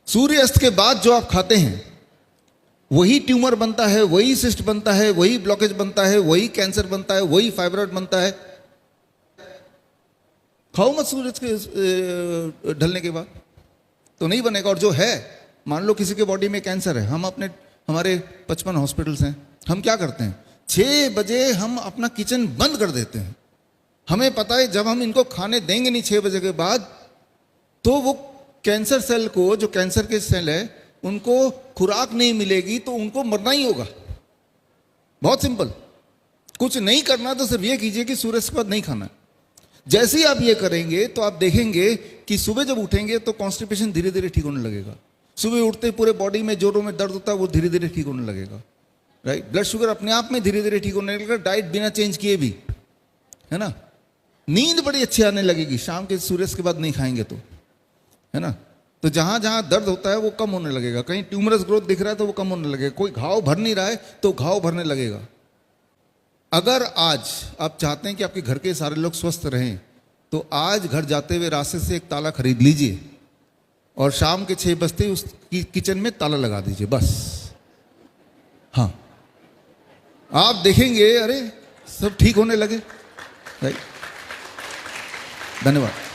सूर्यास्त के बाद जो आप खाते हैं वही ट्यूमर बनता है, वही सिस्ट बनता है, वही ब्लॉकेज बनता है, वही कैंसर बनता है, वही फाइब्रॉइड बनता है। खाओ मत सूरज के ढलने के बाद, तो नहीं बनेगा। और जो है, मान लो किसी के बॉडी में कैंसर है, हमारे 55 हॉस्पिटल्स हैं, हम क्या करते हैं 6 बजे हम अपना किचन बंद कर देते हैं। हमें पता है जब हम इनको खाने देंगे नहीं 6 बजे के बाद, तो वो कैंसर सेल को, जो कैंसर के सेल है, उनको खुराक नहीं मिलेगी तो उनको मरना ही होगा। बहुत सिंपल, कुछ नहीं करना तो सिर्फ ये कीजिए कि सूरज के बाद नहीं खाना है। जैसे ही आप ये करेंगे तो आप देखेंगे कि सुबह जब उठेंगे तो कॉन्स्टिपेशन धीरे धीरे ठीक होने लगेगा। सुबह उठते पूरे बॉडी में जोड़ों में दर्द होता है, वो धीरे धीरे ठीक होने लगेगा। राइट, ब्लड शुगर अपने आप में धीरे धीरे ठीक होने लगेगा, डाइट बिना चेंज किए भी, है ना। नींद बड़ी अच्छी आने लगेगी शाम के सूरज के बाद नहीं खाएंगे तो, है ना। तो जहां जहां दर्द होता है वो कम होने लगेगा, कहीं ट्यूमरस ग्रोथ दिख रहा है तो वो कम होने लगेगा, कोई घाव भर नहीं रहा है तो घाव भरने लगेगा। अगर आज आप चाहते हैं कि आपके घर के सारे लोग स्वस्थ रहें, तो आज घर जाते हुए रास्ते से एक ताला खरीद लीजिए और शाम के 6 बजते ही उस किचन में ताला लगा दीजिए, बस। हाँ, आप देखेंगे अरे सब ठीक होने लगे। धन्यवाद।